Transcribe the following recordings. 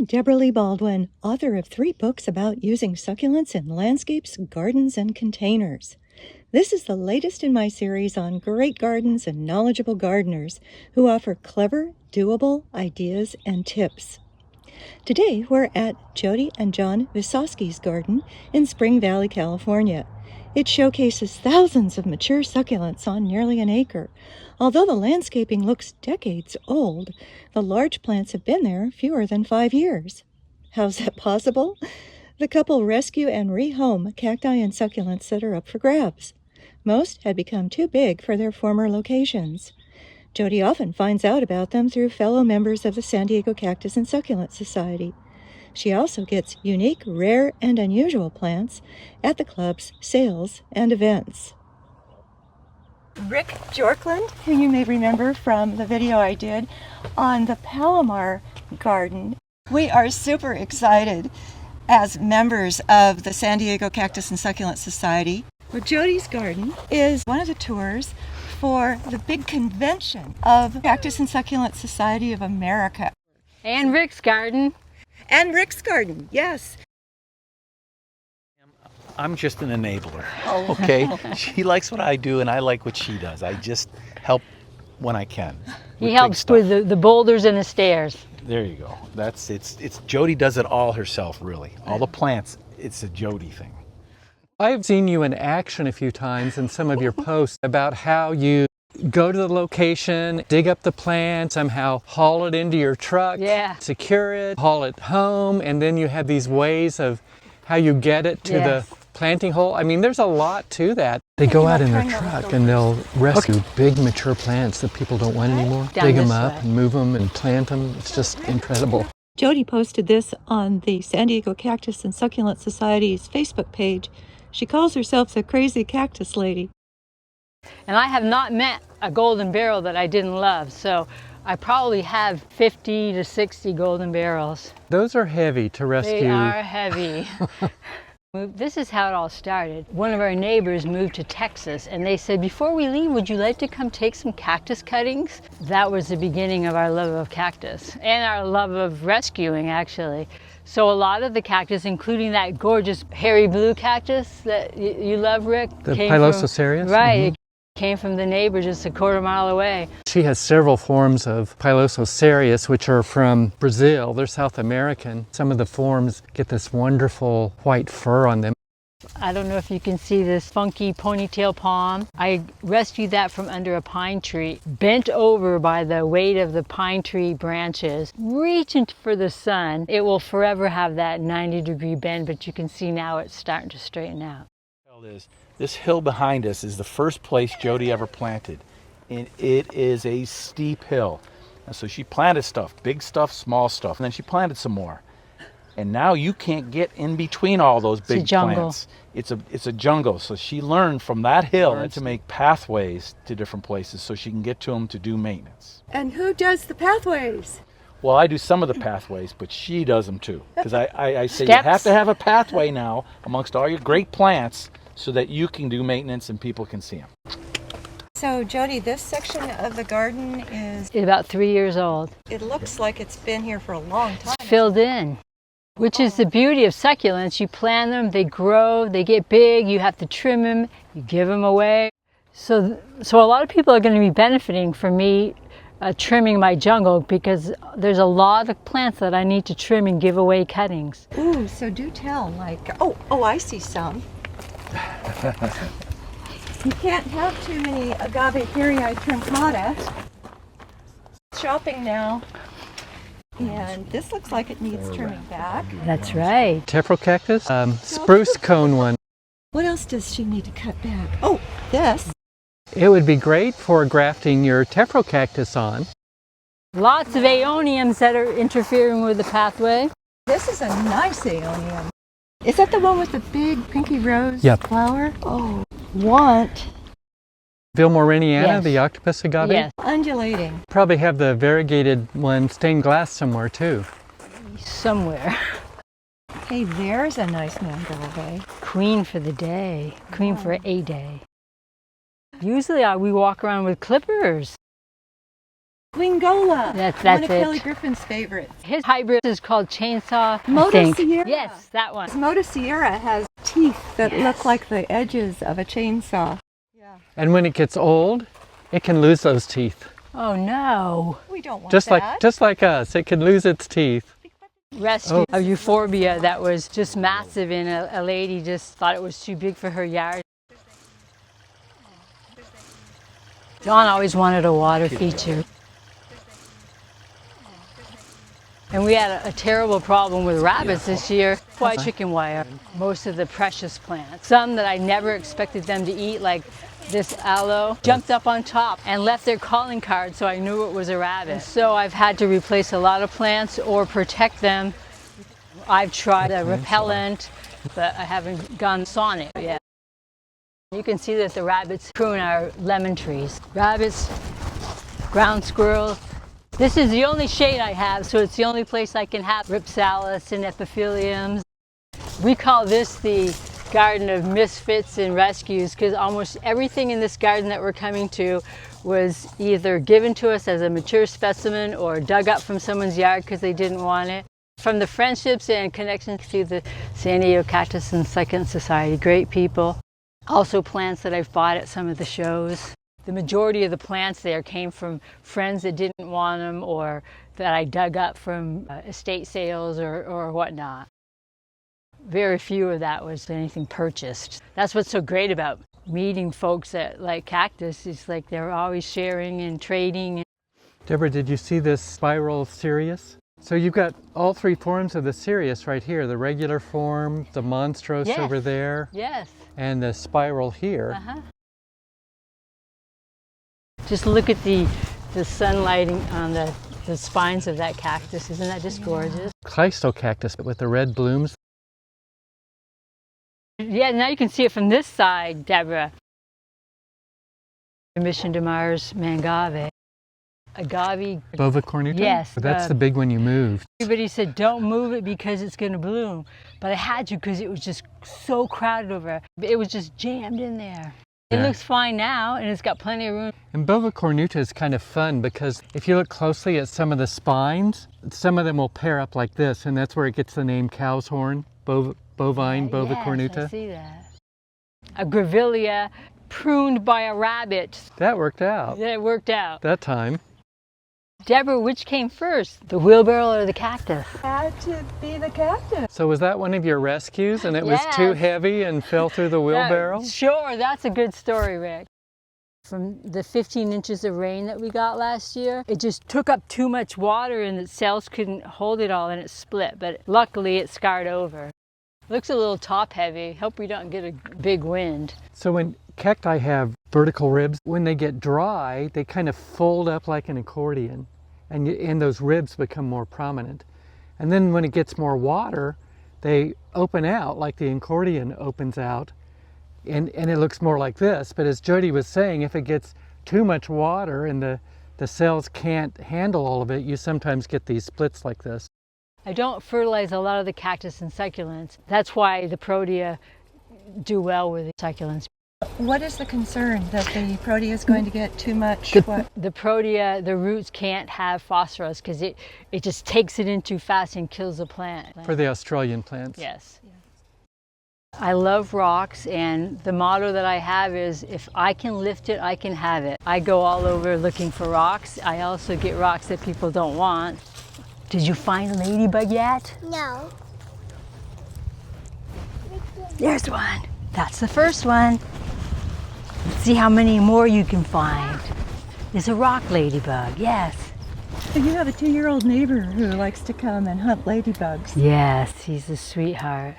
I'm Debra Baldwin, author of 3 books about using succulents in landscapes, gardens, and containers. This is the latest in my series on great gardens and knowledgeable gardeners who offer clever, doable ideas and tips. Today we're at Jodi and John Visosky's garden in Spring Valley, California. It showcases thousands of mature succulents on nearly an acre. Although the landscaping looks decades old, the large plants have been there fewer than 5 years. How's that possible? The couple rescue and rehome cacti and succulents that are up for grabs. Most had become too big for their former locations. Jodi often finds out about them through fellow members of the San Diego Cactus and Succulent Society. She also gets unique, rare, and unusual plants at the club's sales and events. Rick Bjorklund, who you may remember from the video I did on the Palomar Garden. We are super excited as members of the San Diego Cactus and Succulent Society. Well, Jodi's garden is one of the tours for the big convention of Cactus and Succulent Society of America. And Rick's garden. And Rick's garden, yes. I'm just an enabler, Oh. okay? She likes what I do and I like what she does. I just help when I can. He helps with the boulders and the stairs. There you go. It's Jodi does it all herself, really. All the plants, it's a Jodi thing. I've seen you in action a few times in some of your posts about how you go to the location, dig up the plant, somehow haul it into your truck, secure it, haul it home, and then you have these ways of how you get it to the planting hole. I mean, there's a lot to that. They go out in their truck and they'll rescue big mature plants that people don't want anymore, dig them up and move them and plant them. It's just incredible. Jodi posted this on the San Diego Cactus and Succulent Society's Facebook page. She calls herself the Crazy Cactus Lady. And I have not met a golden barrel that I didn't love, so I probably have 50 to 60 golden barrels. Those are heavy to rescue. They are heavy. This is how it all started. One of our neighbors moved to Texas and they said, before we leave, would you like to come take some cactus cuttings? That was the beginning of our love of cactus and our love of rescuing, actually. So a lot of the cactus, including that gorgeous hairy blue cactus that you love, Rick. The Pilosocereus? Right. It came from the neighbor just a quarter mile away. She has several forms of Pilosocereus, which are from Brazil. They're South American. Some of the forms get this wonderful white fur on them. I don't know if you can see this funky ponytail palm. I rescued that from under a pine tree, bent over by the weight of the pine tree branches, reaching for the sun. It will forever have that 90-degree bend, but you can see now it's starting to straighten out. This hill behind us is the first place Jodi ever planted, and it is a steep hill. And so she planted stuff, big stuff, small stuff, and then she planted some more. And now you can't get in between all those big plants. It's a jungle. So she learned from that hill to make pathways to different places so she can get to them to do maintenance. And who does the pathways? Well, I do some of the pathways, but she does them too. Because I say you have to have a pathway now amongst all your great plants so that you can do maintenance and people can see them. So, Jodi, this section of the garden is about 3 years old. It looks like it's been here for a long time. It's filled in. Which is the beauty of succulents. You plant them, they grow, they get big, you have to trim them, you give them away. So a lot of people are going to be benefiting from me trimming my jungle because there's a lot of plants that I need to trim and give away cuttings. Ooh, so do tell, like, oh, I see some. You can't have too many Agaveperii truncata. Shopping now. And this looks like it needs trimming back. That's right. Tephro-cactus, spruce cone one. What else does she need to cut back? Oh, this. It would be great for grafting your Tephro-cactus on. Lots of aeoniums that are interfering with the pathway. This is a nice aeonium. Is that the one with the big pinky rose flower? Oh, want. Vilmoriniana, the octopus agave? Yes. Undulating. Probably have the variegated one stained glass somewhere too. Somewhere. Hey, there's a nice mangrove. Queen for the day. Queen for a day. Usually we walk around with clippers. Wingola. That's one of it. Kelly Griffin's favorites. His hybrid is called Chainsaw, I Moto think. Sierra. Yes, that one. Moto Sierra has teeth that look like the edges of a chainsaw. Yeah. And when it gets old, it can lose those teeth. Oh no. We don't want Just that. like us, it can lose its teeth. Rescue a euphorbia that was just massive, and a lady just thought it was too big for her yard. John always wanted a water feature. And we had a terrible problem with rabbits this year. White chicken wire, most of the precious plants. Some that I never expected them to eat, like this aloe, jumped up on top and left their calling card, so I knew it was a rabbit. And so I've had to replace a lot of plants or protect them. I've tried a repellent, but I haven't gone sonic yet. You can see that the rabbits prune our lemon trees. Rabbits, ground squirrels. This is the only shade I have, so it's the only place I can have ripsalis and epiphyliums. We call this the garden of misfits and rescues, because almost everything in this garden that we're coming to was either given to us as a mature specimen or dug up from someone's yard because they didn't want it. From the friendships and connections to the San Diego Cactus and Succulent Society, great people. Also plants that I've bought at some of the shows. The majority of the plants there came from friends that didn't want them or that I dug up from estate sales or whatnot. Very few of that was anything purchased. That's what's so great about meeting folks that like Cactus. It's like they're always sharing and trading. Debra, did you see this spiral Sirius? So you've got all three forms of the Sirius right here. The regular form, the monstrose over there, and the spiral here. Just look at the sunlighting on the spines of that cactus. Isn't that just gorgeous? Cleistocactus with the red blooms. Yeah, now you can see it from this side, Debra. Mission to Mars Mangave. Agave. Bova cornuta? Yes. That's the big one you moved. Everybody said don't move it because it's going to bloom. But I had to because it was just so crowded over. It was just jammed in there. It looks fine now, and it's got plenty of room. And Bova cornuta is kind of fun because if you look closely at some of the spines, some of them will pair up like this, and that's where it gets the name cow's horn, bovine, Bova cornuta. I see that. A grevillea pruned by a rabbit. That worked out. Yeah, it worked out. That time. Debra, which came first, the wheelbarrow or the cactus? Had to be the cactus. So was that one of your rescues and it was too heavy and fell through the wheelbarrow? Sure, that's a good story, Rick. From the 15 inches of rain that we got last year, it just took up too much water and the cells couldn't hold it all and it split, but luckily it scarred over. Looks a little top heavy. Hope we don't get a big wind. So when cacti have vertical ribs, when they get dry, they kind of fold up like an accordion and those ribs become more prominent. And then when it gets more water, they open out like the accordion opens out and it looks more like this. But as Jodi was saying, if it gets too much water and the cells can't handle all of it, you sometimes get these splits like this. I don't fertilize a lot of the cactus and succulents. That's why the protea do well with the succulents. What is the concern that the protea is going to get too much? The protea, the roots can't have phosphorus because it just takes it in too fast and kills the plant. For the Australian plants? Yes. I love rocks, and the motto that I have is, if I can lift it, I can have it. I go all over looking for rocks. I also get rocks that people don't want. Did you find a ladybug yet? No. There's one. That's the first one. Let's see how many more you can find. There's a rock ladybug, yes. So you have a 2-year-old neighbor who likes to come and hunt ladybugs. Yes, he's a sweetheart.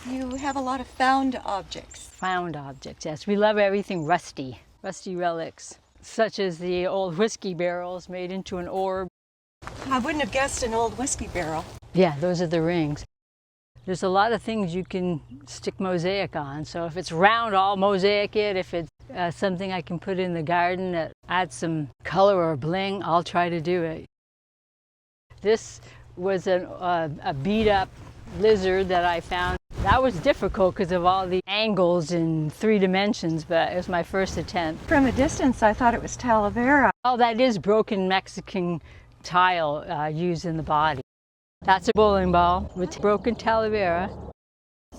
You have a lot of found objects. Found objects, yes. We love everything rusty relics, such as the old whiskey barrels made into an orb. I wouldn't have guessed an old whiskey barrel. Yeah, those are the rings. There's a lot of things you can stick mosaic on. So if it's round, I'll mosaic it. If it's something I can put in the garden that adds some color or bling, I'll try to do it. This was a beat up lizard that I found. That was difficult because of all the angles in 3 dimensions, but it was my first attempt. From a distance, I thought it was Talavera. Oh, that is broken Mexican tile used in the body. That's a bowling ball with broken talavera.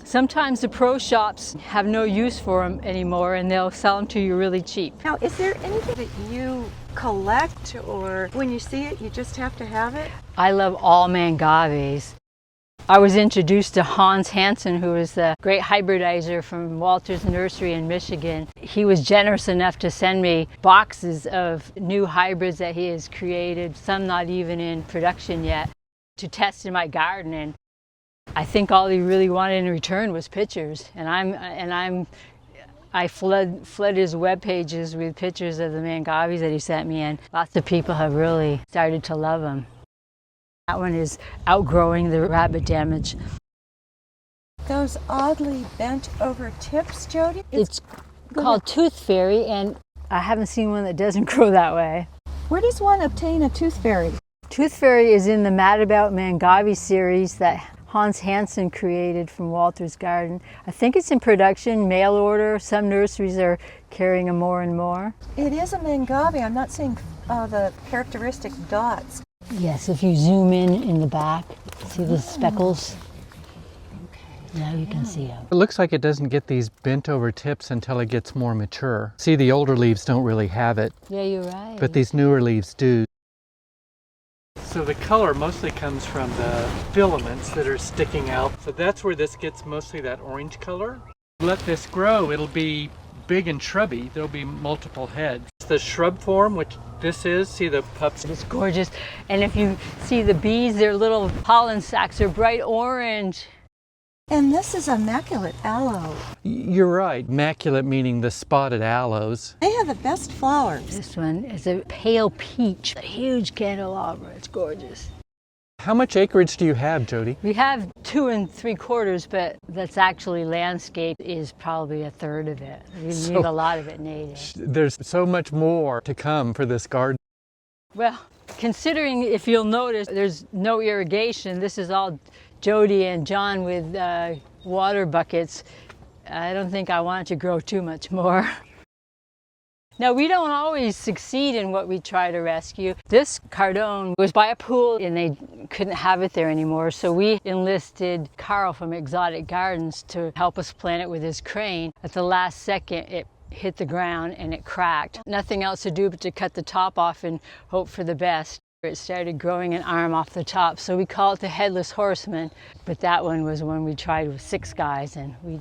Sometimes the pro shops have no use for them anymore and they'll sell them to you really cheap. Now, is there anything that you collect, or when you see it, you just have to have it? I love all mangaves. I was introduced to Hans Hansen, who is the great hybridizer from Walter's Nursery in Michigan. He was generous enough to send me boxes of new hybrids that he has created, some not even in production yet, to test in my garden. And I think all he really wanted in return was pictures, and I flood his web pages with pictures of the mangaves that he sent me, and lots of people have really started to love them. That one is outgrowing the rabbit damage. Those oddly bent over tips, Jodi? It's called tooth fairy, and I haven't seen one that doesn't grow that way. Where does one obtain a tooth fairy? Tooth fairy is in the Mad About Mangave series that Hans Hansen created from Walter's Garden. I think it's in production, mail order. Some nurseries are carrying them more and more. It is a mangave. I'm not seeing the characteristic dots. Yes, if you zoom in the back, see the speckles? Now you can see them. It looks like it doesn't get these bent over tips until it gets more mature. See, the older leaves don't really have it. Yeah, you're right. But these newer leaves do. So the color mostly comes from the filaments that are sticking out. So that's where this gets mostly that orange color. Let this grow, it'll be big and shrubby. There'll be multiple heads. The shrub form, which this is, see the pups? It's gorgeous. And if you see the bees, their little pollen sacs are bright orange. And this is immaculate aloe. You're right, immaculate meaning the spotted aloes. They have the best flowers. This one is a pale peach, a huge candelabra. It's gorgeous. How much acreage do you have, Jodi? We have 2 3/4, but that's actually landscape is probably 1/3 of it. We leave a lot of it native. There's so much more to come for this garden. Well, considering, if you'll notice, there's no irrigation. This is all Jodi and John with water buckets. I don't think I want it to grow too much more. Now, we don't always succeed in what we try to rescue. This cardone was by a pool and they couldn't have it there anymore, so we enlisted Carl from Exotic Gardens to help us plant it with his crane. At the last second, it hit the ground and it cracked. Nothing else to do but to cut the top off and hope for the best. It started growing an arm off the top, so we call it the Headless Horseman. But that one was when we tried with 6 guys and we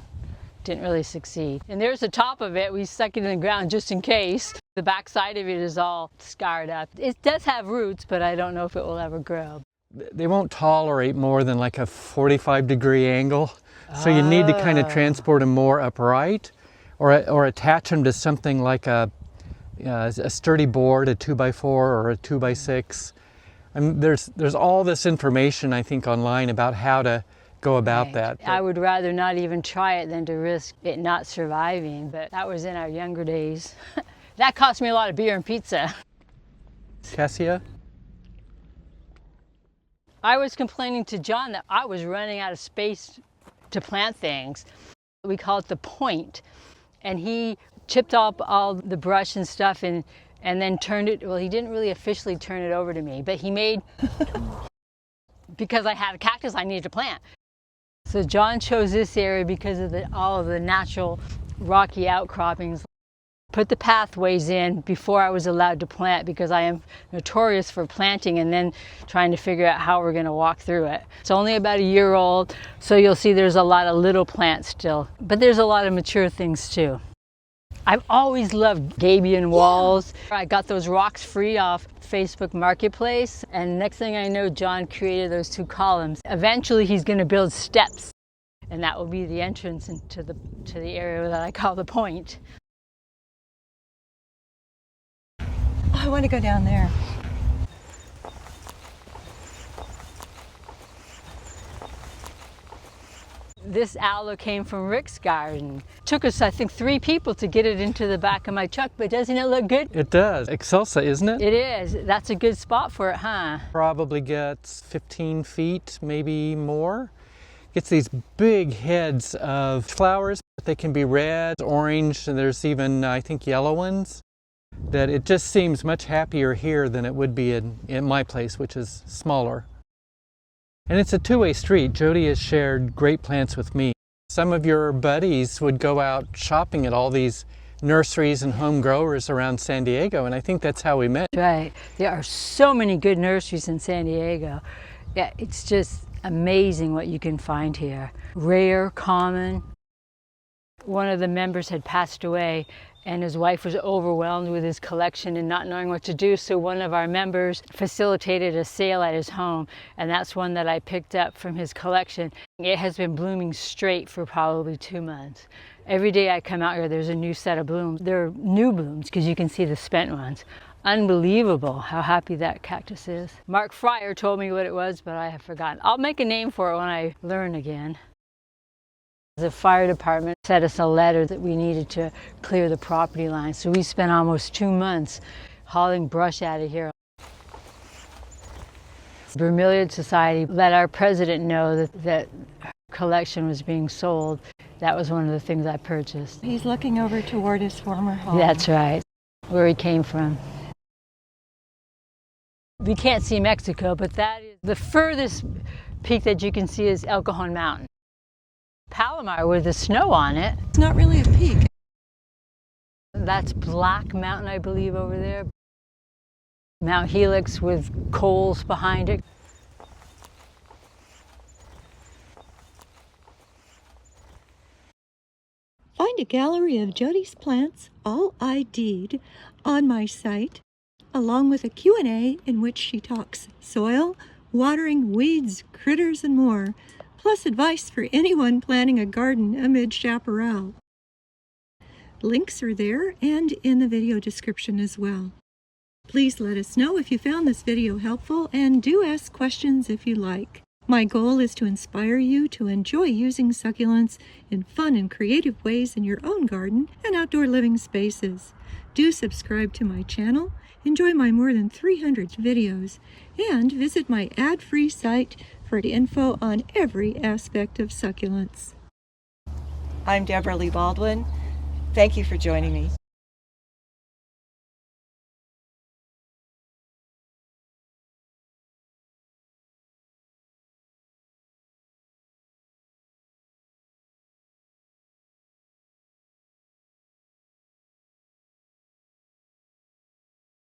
didn't really succeed. And there's the top of it. We stuck it in the ground just in case. The back side of it is all scarred up. It does have roots, but I don't know if it will ever grow. They won't tolerate more than like a 45-degree angle. So you need to kind of transport them more upright or attach them to something like a sturdy board, a 2x4 or a 2x6. And there's all this information, I think, online about how to go about that. I would rather not even try it than to risk it not surviving, but that was in our younger days. That cost me a lot of beer and pizza. Cassia? I was complaining to John that I was running out of space to plant things. We call it the point. And he chipped up all the brush and stuff and then turned it, well, he didn't really officially turn it over to me, but he made, because I had a cactus I needed to plant. So John chose this area because of all of the natural rocky outcroppings. Put the pathways in before I was allowed to plant because I am notorious for planting and then trying to figure out how we're going to walk through it. It's only about a year old, so you'll see there's a lot of little plants still, but there's a lot of mature things too. I've always loved gabion walls. I got those rocks free off Facebook Marketplace, and next thing I know, John created those 2 columns. Eventually he's going to build steps, and that will be the entrance into the area that I call the point. I want to go down there. This aloe came from Rick's garden. Took us, I think, 3 people to get it into the back of my truck, but doesn't it look good? It does. Excelsa, isn't it? It is. That's a good spot for it, huh? Probably gets 15 feet, maybe more. Gets these big heads of flowers. They can be red, orange, and there's even, I think, yellow ones. that it just seems much happier here than it would be in my place, which is smaller. And it's a two-way street. Jodi has shared great plants with me. Some of your buddies would go out shopping at all these nurseries and home growers around San Diego, and I think that's how we met. Right. There are so many good nurseries in San Diego. Yeah, it's just amazing what you can find here. Rare, common. One of the members had passed away, and his wife was overwhelmed with his collection and not knowing what to do, so one of our members facilitated a sale at his home, and that's one that I picked up from his collection. It has been blooming straight for probably 2 months. Every day I come out here, there's a new set of blooms. They're new blooms because you can see the spent ones. Unbelievable how happy that cactus is. Mark Fryer told me what it was, but I have forgotten. I'll make a name for it when I learn again. The fire department sent us a letter that we needed to clear the property line, so we spent almost 2 months hauling brush out of here. The Bromeliad Society let our president know that her collection was being sold. That was one of the things I purchased. He's looking over toward his former home. That's right, where he came from. We can't see Mexico, but that is the furthest peak that you can see is El Cajon Mountain. Palomar with the snow on it. It's not really a peak. That's Black Mountain, I believe, over there. Mount Helix with coals behind it. Find a gallery of Jodi's plants, all ID'd, on my site, along with a Q&A in which she talks soil, watering, weeds, critters, and more, plus advice for anyone planning a garden amid chaparral. Links are there and in the video description as well. Please let us know if you found this video helpful, and do ask questions if you like. My goal is to inspire you to enjoy using succulents in fun and creative ways in your own garden and outdoor living spaces. Do subscribe to my channel, enjoy my more than 300 videos, and visit my ad-free site for info on every aspect of succulents. I'm Debra Baldwin. Thank you for joining me.